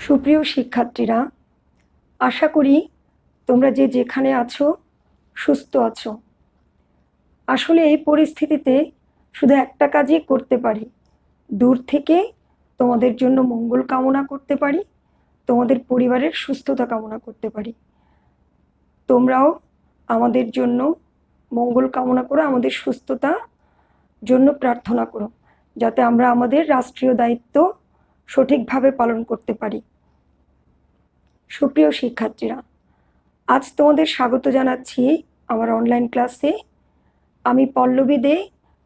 সুপ্রিয় শিক্ষার্থীরা, আশা করি তোমরা যে যেখানে আছো সুস্থ আছো। আসলে এই পরিস্থিতিতে শুধু একটা কাজই করতে পারি, দূর থেকে তোমাদের জন্য মঙ্গল কামনা করতে পারি, তোমাদের পরিবারের সুস্থতা কামনা করতে পারি। তোমরাও আমাদের জন্য মঙ্গল কামনা করো, আমাদের সুস্থতা জন্য প্রার্থনা করো, যাতে আমরা আমাদের রাষ্ট্রীয় দায়িত্ব সঠিকভাবে পালন করতে পারি। সুপ্রিয় শিক্ষার্থীরা, আজ তোমাদের স্বাগত জানাচ্ছি আমার অনলাইন ক্লাসে। আমি পল্লবী দে,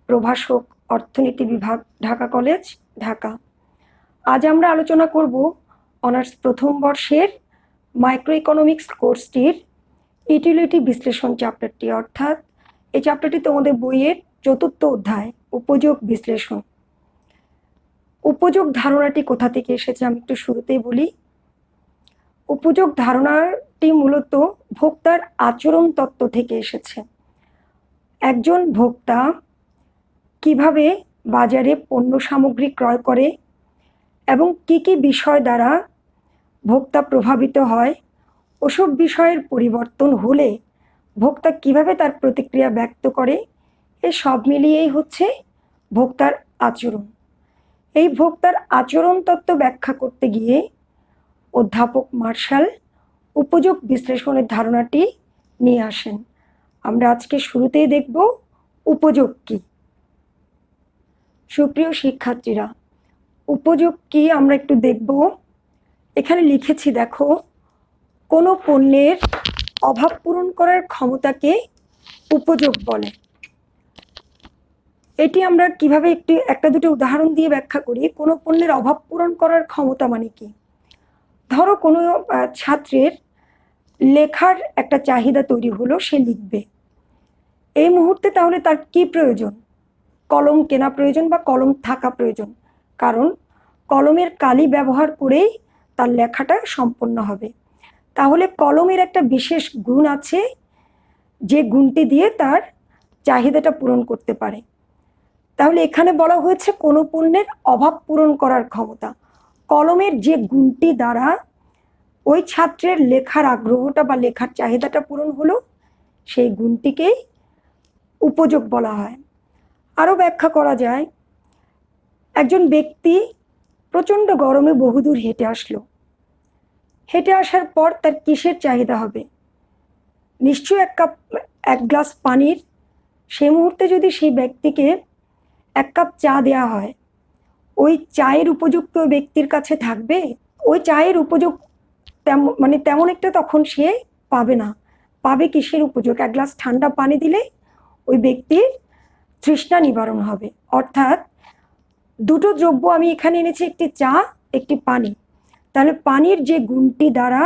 প্রভাষক, অর্থনীতি বিভাগ, ঢাকা কলেজ, ঢাকা। আজ আমরা আলোচনা করব অনার্স প্রথম বর্ষের মাইক্রো ইকোনমিক্স কোর্সটির ইউটিলিটি বিশ্লেষণ চ্যাপ্টারটি, অর্থাৎ এই চ্যাপ্টারটি তোমাদের বইয়ের চতুর্থ অধ্যায়, উপযোগ বিশ্লেষণ। উপযোগ ধারণাটি কোথা থেকে এসেছে আমি একটু শুরুতেই বলি। উপযোগ ধারণাটি মূলত ভোক্তার আচরণ তত্ত্ব থেকে এসেছে। একজন ভোক্তা কিভাবে বাজারে পণ্য সামগ্রী ক্রয় করে এবং কি কি বিষয় দ্বারা ভোক্তা প্রভাবিত হয়, ওসব বিষয়ের পরিবর্তন হলে ভোক্তা কিভাবে তার প্রতিক্রিয়া ব্যক্ত করে, এ সব মিলিয়েই হচ্ছে ভোক্তার আচরণ। এই ভোক্তার আচরণ তত্ত্ব ব্যাখ্যা করতে গিয়ে অধ্যাপক মার্শাল উপযোগ বিশ্লেষণের ধারণাটি নিয়ে আসেন। আমরা আজকে শুরুতেই দেখব উপযোগ কি। সুপ্রিয় শিক্ষার্থীরা, উপযোগ কি আমরা একটু দেখব। এখানে লিখেছি, দেখো, কোনো পণ্যের অভাব পূরণ করার ক্ষমতাকে উপযোগ বলে। এটি আমরা কিভাবে একটা দুটো উদাহরণ দিয়ে ব্যাখ্যা করি। কোনো পণ্যের অভাব পূরণ করার ক্ষমতা মানে কি? ধরো কোনো ছাত্রের লেখার একটা চাহিদা তৈরি হলো, সে লিখবে। এই মুহূর্তে তাহলে তার কি প্রয়োজন? কলম কেনা প্রয়োজন বা কলম থাকা প্রয়োজন, কারণ কলমের কালি ব্যবহার করেই তার লেখাটা সম্পন্ন হবে। তাহলে কলমের একটা বিশেষ গুণ আছে, যে গুণটি দিয়ে তার চাহিদাটা পূরণ করতে পারে। তাহলে এখানে বলা হয়েছে কোনো পণ্যের অভাব পূরণ করার ক্ষমতা। কলমের যে গুণটি দ্বারা ওই ছাত্রের লেখার আগ্রহটা বা লেখার চাহিদাটা পূরণ হলো, সেই গুণটিকেই উপযোগ বলা হয়। আরও ব্যাখ্যা করা যায়, একজন ব্যক্তি প্রচণ্ড গরমে বহুদূর হেঁটে আসলো। হেঁটে আসার পর তার কিসের চাহিদা হবে? নিশ্চয়ই এক গ্লাস পানির। সেই মুহূর্তে যদি সেই ব্যক্তিকে এক কাপ চা দেওয়া হয়, ওই চায়ের উপযুক্ত ব্যক্তির কাছে থাকবে? ওই চায়ের উপযোগ তেমন একটা তখন সে পাবে না। পাবে কিসের উপযোগ? এক গ্লাস ঠান্ডা পানি দিলে ওই ব্যক্তির তৃষ্ণা নিবারণ হবে। অর্থাৎ দুটো দ্রব্য আমি এখানে এনেছি, একটি চা, একটি পানি। তাহলে পানির যে গুণটি দ্বারা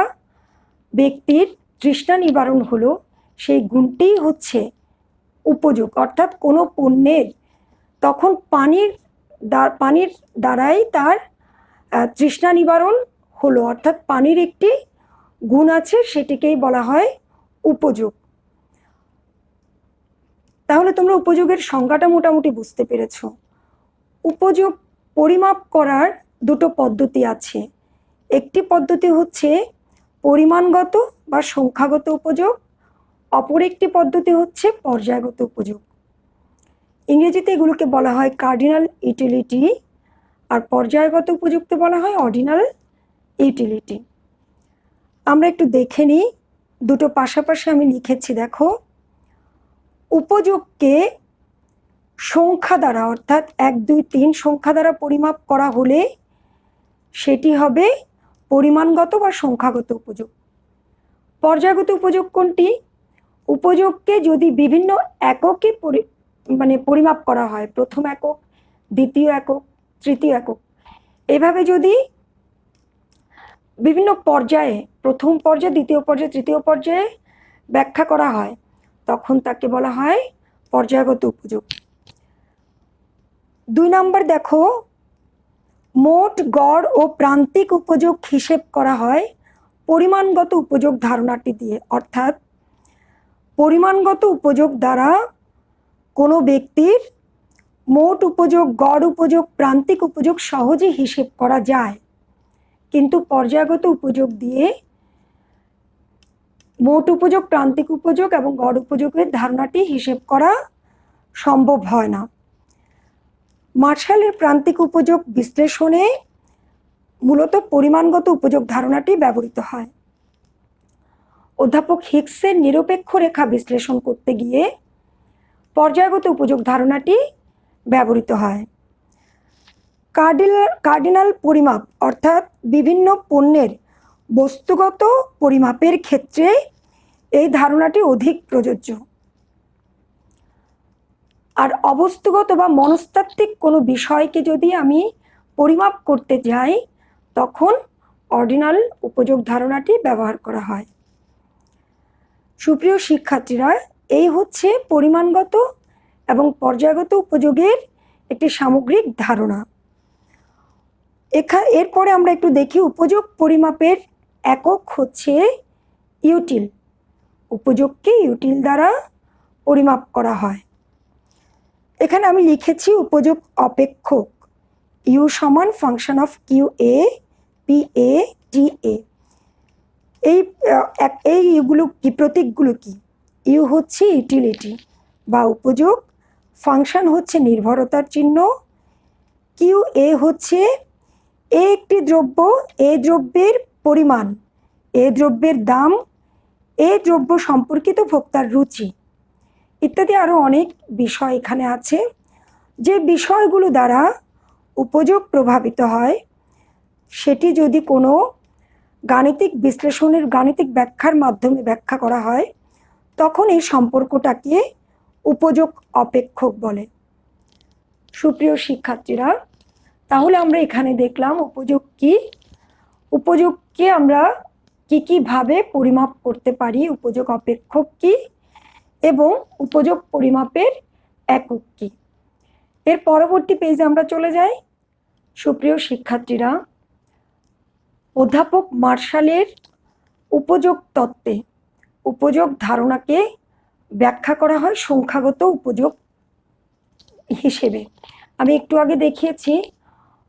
ব্যক্তির তৃষ্ণা নিবারণ হলো, সেই গুণটিই হচ্ছে উপযোগ। অর্থাৎ কোনো পণ্যের তখন পানির দ্বারাই তার তৃষ্ণা নিবারণ হলো, অর্থাৎ পানির একটি গুণ আছে, সেটিকেই বলা হয় উপযোগ। তাহলে তোমরা উপযোগের সংজ্ঞাটা মোটামুটি বুঝতে পেরেছো। উপযোগ পরিমাপ করার দুটো পদ্ধতি আছে। একটি পদ্ধতি হচ্ছে পরিমাণগত বা সংখ্যাগত উপযোগ, অপর একটি পদ্ধতি হচ্ছে পর্যায়গত উপযোগ। ইংরেজিতে এগুলোকে বলা হয় কার্ডিনাল ইউটিলিটি, আর পর্যায়গত উপযোগকে বলা হয় অর্ডিনাল ইউটিলিটি। আমরা একটু দেখে নিই, দুটো পাশাপাশি আমি লিখেছি, দেখো। উপযোগকে সংখ্যা দ্বারা, অর্থাৎ 1, 2, 3 সংখ্যা দ্বারা পরিমাপ করা হলে সেটি হবে পরিমাণগত বা সংখ্যাগত উপযোগ। পর্যায়গত উপযোগ কোনটি? উপযোগকে যদি বিভিন্ন এককে পরিমাপ করা হয়, প্রথম একক, দ্বিতীয় একক, তৃতীয় একক, এভাবে যদি বিভিন্ন পর্যায়ে, প্রথম পর্যায়ে, দ্বিতীয় পর্যায়ে, তৃতীয় পর্যায়ে ব্যাখ্যা করা হয়, তখন তাকে বলা হয় পর্যায়গত উপযোগ। 2 নম্বর দেখো, মোট, গড় ও প্রান্তিক উপযোগ হিসেব করা হয় পরিমাণগত উপযোগ ধারণাটি দিয়ে। অর্থাৎ পরিমাণগত উপযোগ দ্বারা কোনো ব্যক্তির মোট উপযোগ, গড় উপযোগ, প্রান্তিক উপযোগ সহজে হিসেব করা যায়। কিন্তু পর্যায়গত উপযোগ দিয়ে মোট উপযোগ, প্রান্তিক উপযোগ এবং গড় উপযোগের ধারণাটি হিসেব করা সম্ভব হয় না। মার্শালের প্রান্তিক উপযোগ বিশ্লেষণে মূলত পরিমাণগত উপযোগ ধারণাটি ব্যবহৃত হয়। অধ্যাপক হিক্সের নিরপেক্ষ রেখা বিশ্লেষণ করতে গিয়ে পর্যায়গত উপযোগ ধারণাটি ব্যবহৃত হয়। কার্ডিনাল পরিমাপ অর্থাৎ বিভিন্ন পণ্যের বস্তুগত পরিমাপের ক্ষেত্রে এই ধারণাটি অধিক প্রযোজ্য। আর অবস্তুগত বা মনস্তাত্ত্বিক কোনো বিষয়কে যদি আমি পরিমাপ করতে যাই তখন অর্ডিনাল উপযোগ ধারণাটি ব্যবহার করা হয়। সুপ্রিয় শিক্ষার্থীরা, এই হচ্ছে পরিমাণগত এবং পর্যায়গত উপযোগের একটি সামগ্রিক ধারণা। এরপরে আমরা একটু দেখি উপযোগ পরিমাপের একক হচ্ছে ইউটিল। উপযোগকে ইউটিল দ্বারা পরিমাপ করা হয়। এখানে আমি লিখেছি উপযোগ অপেক্ষক, ইউ সমান function of Q A P A T A. এইগুলো কি, প্রতীকগুলো কি? ইউ হচ্ছে ইউটিলিটি বা উপযোগ, ফাংশন হচ্ছে নির্ভরতার চিহ্ন, কিউ এ হচ্ছে এ একটি দ্রব্য, এ দ্রব্যের পরিমাণ, এ দ্রব্যের দাম, এ দ্রব্য সম্পর্কিত ভোক্তার রুচি ইত্যাদি আরও অনেক বিষয় এখানে আছে। যে বিষয়গুলো দ্বারা উপযোগ প্রভাবিত হয় সেটি যদি কোনো গাণিতিক বিশ্লেষণের গাণিতিক ব্যাখ্যার মাধ্যমে ব্যাখ্যা করা হয় তখন এই সম্পর্কটাকে উপযোগ অপেক্ষক বলে। সুপ্রিয় শিক্ষার্থীরা, তাহলে আমরা এখানে দেখলাম উপযোগ কি, উপযোগকে আমরা কীভাবে পরিমাপ করতে পারি, উপযোগ অপেক্ষক কি এবং উপযোগ পরিমাপের একক কি। এর পরবর্তী পেজে আমরা চলে যাই। সুপ্রিয় শিক্ষার্থীরা, অধ্যাপক মার্শালের উপযোগ তত্ত্বে উপযোগ ধারণাকে ব্যাখ্যা করা হয় সংখ্যাগত উপযোগ হিসেবে। আমি একটু আগে দেখিয়েছি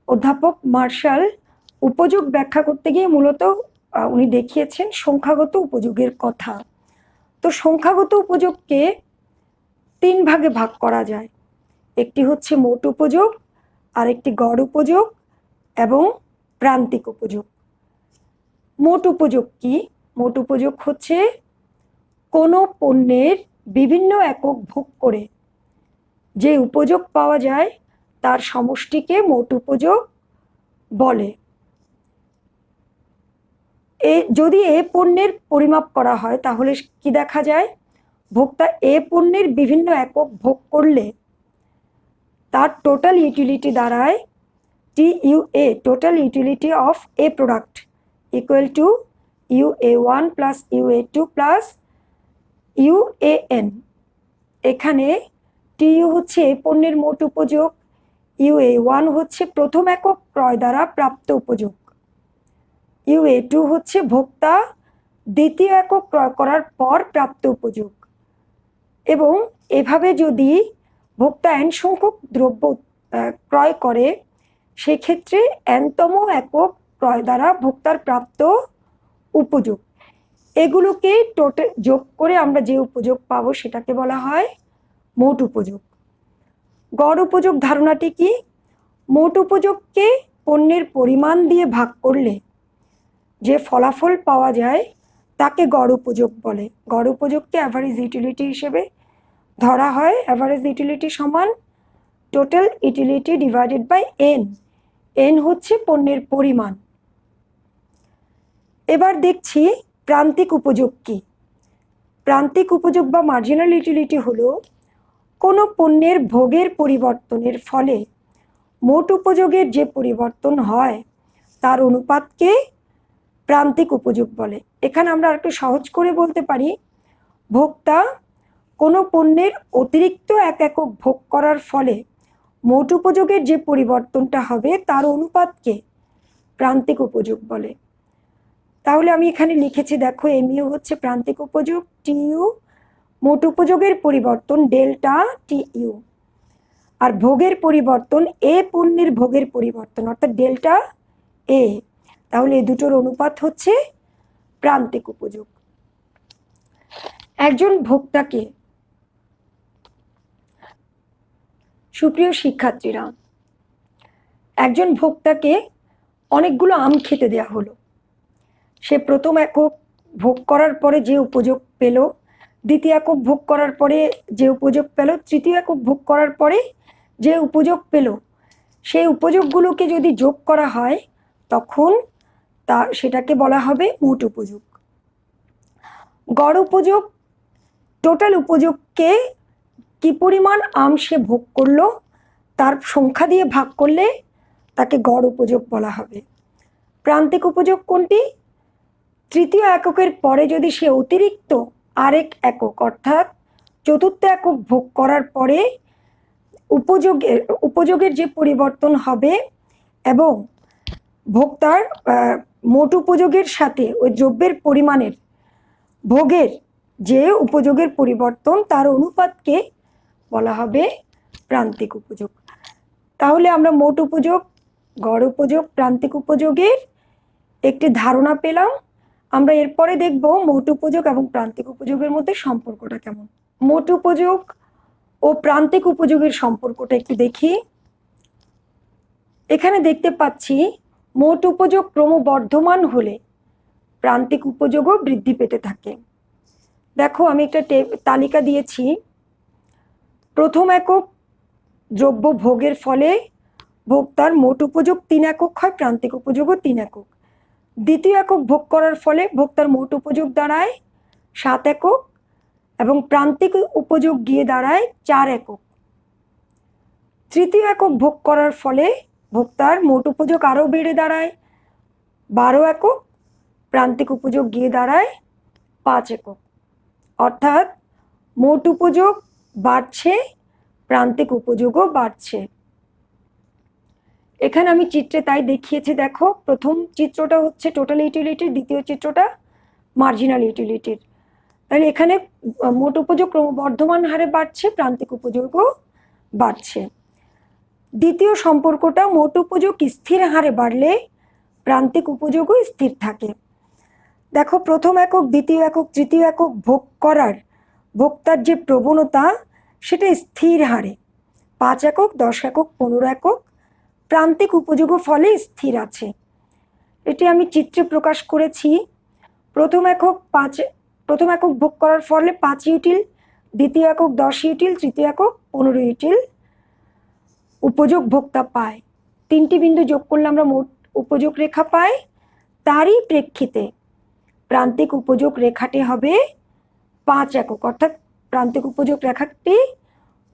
অধ্যাপক মার্শাল উপযোগ ব্যাখ্যা করতে গিয়ে মূলত উনি দেখিয়েছেন সংখ্যাগত উপযোগের কথা। তো সংখ্যাগত উপযোগকে তিন ভাগে ভাগ করা যায়। একটি হচ্ছে মোট উপযোগ, আরেকটি গড় উপযোগ এবং প্রান্তিক উপযোগ। মোট উপযোগ কি? মোট উপযোগ হচ্ছে কোনো পণ্যের বিভিন্ন একক ভোগ করে যে উপযোগ পাওয়া যায় তার সমষ্টিকে মোট উপযোগ বলে। যদি এ পণ্যের পরিমাপ করা হয় তাহলে কি দেখা যায়? ভোক্তা এ পণ্যের বিভিন্ন একক ভোগ করলে তার টোটাল ইউটিলিটি দাঁড়ায় TUA, total utility of A product equal to UA1 plus UA2 plus UAN। এখানে TU হচ্ছে এ পণ্যের মোট উপযোগ, UA1 হচ্ছে প্রথম একক ক্রয় দ্বারা প্রাপ্ত উপযোগ, UA2 হচ্ছে ভোক্তা দ্বিতীয় একক ক্রয় করার পর প্রাপ্ত উপযোগ। এবং এভাবে যদি ভোক্তা n সংখ্যক দ্রব্য ক্রয় করে সেক্ষেত্রে nতম একক ক্রয় দ্বারা ভোক্তার প্রাপ্ত উপযোগ। এগুলোকে টোটাল যোগ করে আমরা যে উপযোগ পাবো সেটাকে বলা হয় মোট উপযোগ। গড় উপযোগ ধারণাটি কি? মোট উপযোগকে পণ্যের পরিমাণ দিয়ে ভাগ করলে যে ফলাফল পাওয়া যায় তাকে গড় উপযোগ বলে। গড় উপযোগকে অ্যাভারেজ ইউটিলিটি হিসেবে ধরা হয়। অ্যাভারেজ ইউটিলিটি সমান total utility divided by n। n হচ্ছে পণ্যের পরিমাণ। এবার দেখছি প্রান্তিক উপযোগ কি। প্রান্তিক উপযোগ বা মার্জিনাল ইউটিলিটি হলো কোনো পণ্যের ভোগের পরিবর্তনের ফলে মোট উপযোগের যে পরিবর্তন হয় তার অনুপাতকে প্রান্তিক উপযোগ বলে। এখানে আমরা একটু সহজ করে বলতে পারি, ভোক্তা কোনো পণ্যের অতিরিক্ত এক একক ভোগ করার ফলে মোট উপযোগের যে পরিবর্তনটা হবে তার অনুপাতকে প্রান্তিক উপযোগ বলে। তাহলে আমি এখানে লিখেছি, দেখো MU হচ্ছে প্রান্তিক উপযোগ, TU মোট উপযোগের পরিবর্তন ডেল্টা TU, আর ভোগের পরিবর্তন এ পণ্যের ভোগের পরিবর্তন অর্থাৎ ডেল্টা A। তাহলে এই দুটোর অনুপাত হচ্ছে প্রান্তিক উপযোগ। একজন ভোক্তাকে, সুপ্রিয় শিক্ষার্থীরা, একজন ভোক্তাকে অনেকগুলো আম খেতে দেওয়া হলো। সে প্রথম একক ভোগ করার পরে যে উপযোগ পেল, দ্বিতীয় একক ভোগ করার পরে যে উপযোগ পেল, তৃতীয় একক ভোগ করার পরে যে উপযোগ পেল, সেই উপযোগগুলোকে যদি যোগ করা হয় তখন সেটাকে বলা হবে মোট উপযোগ। গড় উপযোগ টোটাল উপযোগকে কি পরিমাণ আম সে ভোগ করলো তার সংখ্যা দিয়ে ভাগ করলে তাকে গড় উপযোগ বলা হবে। প্রান্তিক উপযোগ কোনটি? তৃতীয় এককের পরে যদি সে অতিরিক্ত আরেক একক অর্থাৎ চতুর্থ একক ভোগ করার পরে উপযোগের যে পরিবর্তন হবে এবং ভোক্তার মোট উপযোগের সাথে ওই দ্রব্যের পরিমাণের ভোগের যে উপযোগের পরিবর্তন তার অনুপাতকে বলা হবে প্রান্তিক উপযোগ। তাহলে আমরা মোট উপযোগ, গড় উপযোগ, প্রান্তিক উপযোগের একটি ধারণা পেলাম। আমরা এরপরে দেখব মোট উপযোগ এবং প্রান্তিক উপযোগের মধ্যে সম্পর্কটা কেমন। মোট উপযোগ ও প্রান্তিক উপযোগের সম্পর্কটা একটু দেখি। এখানে দেখতে পাচ্ছি মোট উপযোগ ক্রমবর্ধমান হলে প্রান্তিক উপযোগও বৃদ্ধি পেতে থাকে। দেখো আমি একটা তালিকা দিয়েছি। প্রথম একক দ্রব্য ভোগের ফলে ভোক্তার মোট উপযোগ 3 একক হয়, প্রান্তিক উপযোগও 3 একক। দ্বিতীয় একক ভোগ করার ফলে ভোক্তার মোট উপযোগ দাঁড়ায় 7 একক এবং প্রান্তিক উপযোগ গিয়ে দাঁড়ায় 4 একক। তৃতীয় একক ভোগ করার ফলে ভোক্তার মোট উপযোগ আরও বেড়ে দাঁড়ায় 12 একক, প্রান্তিক উপযোগ গিয়ে দাঁড়ায় 5 একক। অর্থাৎ মোট উপযোগ বাড়ছে, প্রান্তিক উপযোগও বাড়ছে। এখানে আমি চিত্রে তাই দেখিয়েছি। দেখো, প্রথম চিত্রটা হচ্ছে টোটাল ইউটিলিটির, দ্বিতীয় চিত্রটা মার্জিনাল ইউটিলিটির। তাহলে এখানে মোট উপযোগ ক্রমবর্ধমান হারে বাড়ছে, প্রান্তিক উপযোগও বাড়ছে। দ্বিতীয় সম্পর্কটা মোট উপযোগ স্থির হারে বাড়লে প্রান্তিক উপযোগও স্থির থাকে। দেখো, প্রথম একক, দ্বিতীয় একক, তৃতীয় একক ভোগ করার ভোক্তার যে প্রবণতা সেটা স্থির হারে 5 একক, 10 একক, 15 একক প্রান্তিক উপযোগও ফলে স্থির আছে। এটি আমি চিত্রে প্রকাশ করেছি। প্রথম একক ভোগ করার ফলে 5 ইউটিল, দ্বিতীয় একক 10 ইউটিল, তৃতীয় একক 15 ইউটিল উপযোগ ভোক্তা পায়। 3টি বিন্দু যোগ করলে আমরা মোট উপযোগ রেখা পাই। তারই প্রেক্ষিতে প্রান্তিক উপযোগ রেখাটি হবে 5 একক, অর্থাৎ প্রান্তিক উপযোগ রেখাটি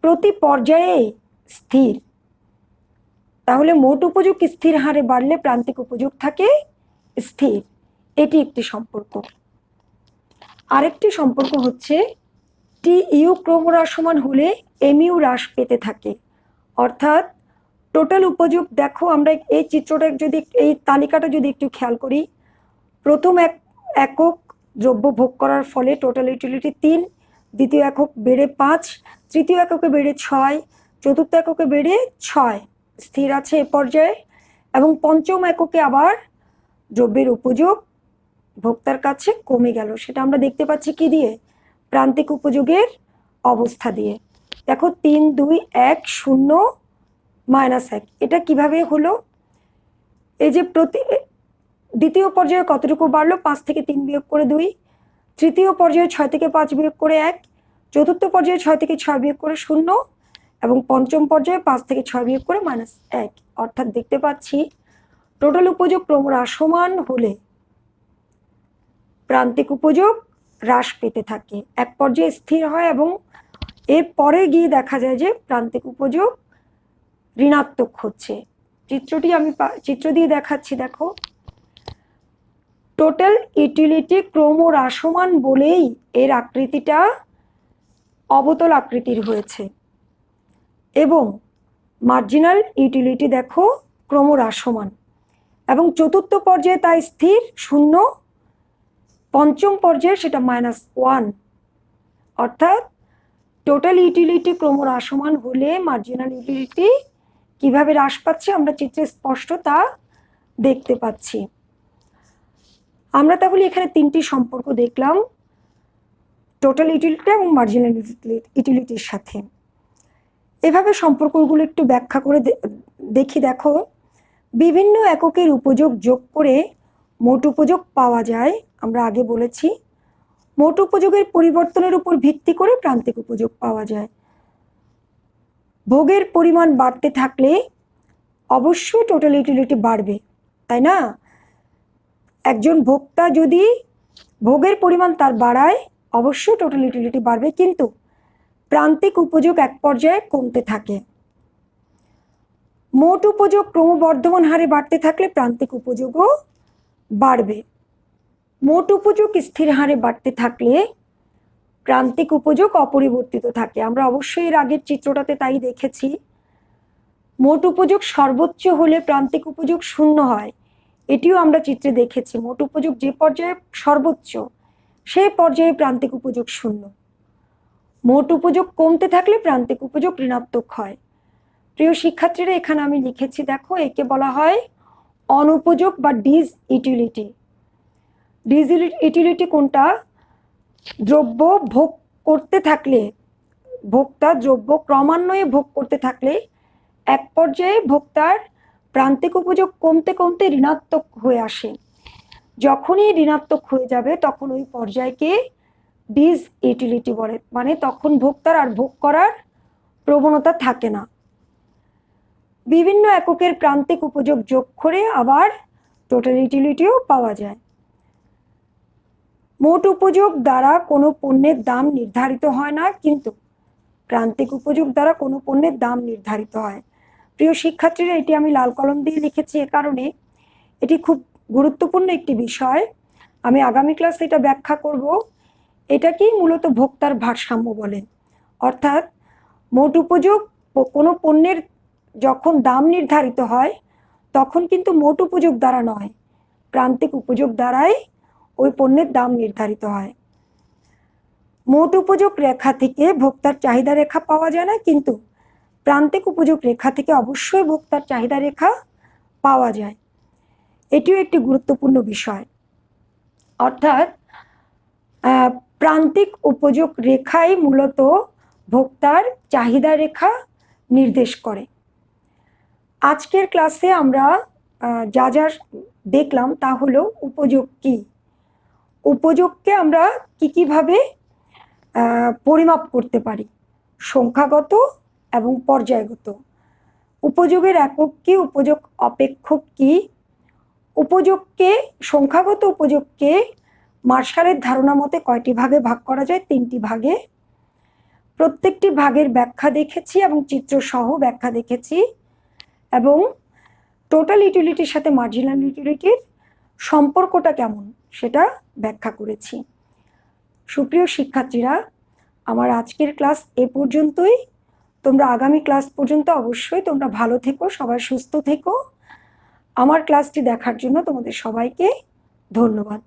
প্রতি পর্যায়ে স্থির। তাহলে মোট উপযোগ স্থির হারে বাড়লে প্রান্তিক উপযোগ থাকে স্থির। এটি একটি সম্পর্ক। আরেকটি সম্পর্ক হচ্ছে টিইউ ক্রমহ্রাসমান হলে এমইউ হ্রাস পেতে থাকে। অর্থাৎ টোটাল উপযোগ, দেখো আমরা এই চিত্রটা যদি, এই তালিকাটা যদি একটু খেয়াল করি, প্রথম একক দ্রব্য ভোগ করার ফলে টোটাল ইউটিলিটি 3, দ্বিতীয় একক বেড়ে 5, তৃতীয় এককে বেড়ে 6, চতুর্থ এককে বেড়ে 6 স্থির আছে এ পর্যায়ে, এবং পঞ্চম এককে আবার দ্রব্যের উপযোগ ভোক্তার কাছে কমে গেল। সেটা আমরা দেখতে পাচ্ছি কি দিয়ে? প্রান্তিক উপযোগের অবস্থা দিয়ে। দেখো 3, 2, 1, 0, -1। এটা কিভাবে হলো? এই যে দ্বিতীয় পর্যায়ে কতটুকু বাড়লো? 5 থেকে 3 বিয়োগ করে 2, তৃতীয় পর্যায়ে 6 থেকে 5 বিয়োগ করে 1, চতুর্থ পর্যায়ে 6 থেকে 6 বিয়োগ করে 0 এবং পঞ্চম পর্যায়ে 5 থেকে 6 বিয়োগ করে -1। অর্থাৎ দেখতে পাচ্ছি টোটাল উপযোগ ক্রমহ্রাসমান হলে প্রান্তিক উপযোগ হ্রাস পেতে থাকে, এক পর্যায়ে স্থির হয় এবং এর পরে গিয়ে দেখা যায় যে প্রান্তিক উপযোগ ঋণাত্মক হচ্ছে। চিত্রটি আমি চিত্র দিয়ে দেখাচ্ছি। দেখো, টোটাল ইউটিলিটি ক্রমহ্রাসমান বলেই এর আকৃতিটা অবতল আকৃতির হয়েছে এবং মার্জিনাল ইউটিলিটি দেখো ক্রমহ্রাসমান, এবং চতুর্থ পর্যায়ে তাই স্থির 0, পঞ্চম পর্যায়ে সেটা -1। অর্থাৎ টোটাল ইউটিলিটি ক্রমহ্রাসমান হলে মার্জিনাল ইউটিলিটি কিভাবে হ্রাস পাচ্ছে আমরা চিত্রে স্পষ্ট তা দেখতে পাচ্ছি। আমরা তাহলে এখানে তিনটি সম্পর্ক দেখলাম, টোটাল ইউটিলিটি এবং মার্জিনাল ইউটিলিটির সাথে। এভাবে সম্পর্কগুলো একটু ব্যাখ্যা করে দেখি। দেখো, বিভিন্ন এককের উপযোগ যোগ করে মোট উপযোগ পাওয়া যায়। আমরা আগে বলেছি মোট উপযোগের পরিবর্তনের উপর ভিত্তি করে প্রান্তিক উপযোগ পাওয়া যায়। ভোগের পরিমাণ বাড়তে থাকলে অবশ্যই টোটাল ইউটিলিটি বাড়বে, তাই না? একজন ভোক্তা যদি ভোগের পরিমাণ তার বাড়ায় অবশ্যই টোটাল ইউটিলিটি বাড়বে, কিন্তু প্রান্তিক উপযোগ এক পর্যায়ে কমতে থাকে। মোট উপযোগ ক্রমবর্ধমান হারে বাড়তে থাকলে প্রান্তিক উপযোগও বাড়বে। মোট উপযোগ স্থির হারে বাড়তে থাকলে প্রান্তিক উপযোগ অপরিবর্তিত থাকে। আমরা অবশ্যই এর আগের চিত্রটাতে তাই দেখেছি। মোট উপযোগ সর্বোচ্চ হলে প্রান্তিক উপযোগ শূন্য হয়, এটিও আমরা চিত্রে দেখেছি। মোট উপযোগ যে পর্যায়ে সর্বোচ্চ সেই পর্যায়ে প্রান্তিক উপযোগ শূন্য। মোট উপযোগ কমতে থাকলে প্রান্তিক উপযোগ ঋণাত্মক হয়। প্রিয় শিক্ষার্থীরা, এখানে আমি লিখেছি, দেখো, একে বলা হয় অনুপযোগ বা ডিস ইউটিলিটি। ডিস ইউটিলিটি কোনটা? দ্রব্য ভোগ করতে থাকলে, ভোক্তা দ্রব্য ক্রমান্বয়ে ভোগ করতে থাকলে এক পর্যায়ে ভোক্তার প্রান্তিক উপযোগ কমতে কমতে ঋণাত্মক হয়ে আসে। যখনই ঋণাত্মক হয়ে যাবে তখন ওই পর্যায়কে ডিস ইউটিলিটি বলে, মানে তখন ভোক্তার আর ভোগ করার প্রবণতা থাকে না। বিভিন্ন এককের প্রান্তিক উপযোগ যোগ করে আবার টোটাল ইউটিলিটিও পাওয়া যায়। মোট উপযোগ দ্বারা কোনো পণ্যের দাম নির্ধারিত হয় না, কিন্তু প্রান্তিক উপযোগ দ্বারা কোনো পণ্যের দাম নির্ধারিত হয়। প্রিয় শিক্ষার্থীরা, এটি আমি লাল কলম দিয়ে লিখেছি এ কারণে, এটি খুব গুরুত্বপূর্ণ একটি বিষয়। আমি আগামী ক্লাসে এটা ব্যাখ্যা করব। এটাকেই মূলত ভোক্তার ভারসাম্য বলে। অর্থাৎ মোট উপযোগ কোনো পণ্যের যখন দাম নির্ধারিত হয় তখন কিন্তু মোট উপযোগ দ্বারা নয়, প্রান্তিক উপযোগ দ্বারাই ওই পণ্যের দাম নির্ধারিত হয়। মোট উপযোগ রেখা থেকে ভোক্তার চাহিদা রেখা পাওয়া যায় না, কিন্তু প্রান্তিক উপযোগ রেখা থেকে অবশ্যই ভোক্তার চাহিদা রেখা পাওয়া যায়। এটিও একটি গুরুত্বপূর্ণ বিষয়। অর্থাৎ প্রান্তিক উপযোগ রেখাই মূলত ভোক্তার চাহিদা রেখা নির্দেশ করে। আজকের ক্লাসে আমরা যা যা দেখলাম তা হলো উপযোগ কি, উপযোগকে আমরা কিভাবে পরিমাপ করতে পারি, সংখ্যাগত এবং পর্যায়গত। উপযোগের একক কি, উপযোগ অপেক্ষক কি, উপযোগকে সংখ্যাগত উপযোগকে মার্শালের ধারণা মতে কয়টি ভাগে ভাগ করা যায়? 3টি ভাগে। প্রত্যেকটি ভাগের ব্যাখ্যা দেখেছি এবং চিত্রসহ ব্যাখ্যা দেখেছি, এবং টোটাল ইউটিলিটির সাথে মার্জিনাল ইউটিলিটির সম্পর্কটা কেমন সেটা ব্যাখ্যা করেছি। সুপ্রিয় শিক্ষার্থীরা, আমার আজকের ক্লাস এ পর্যন্তই। তোমরা আগামী ক্লাস পর্যন্ত অবশ্যই তোমরা ভালো থেকো, সবাই সুস্থ থেকো। আমার ক্লাসটি দেখার জন্য তোমাদের সবাইকে ধন্যবাদ।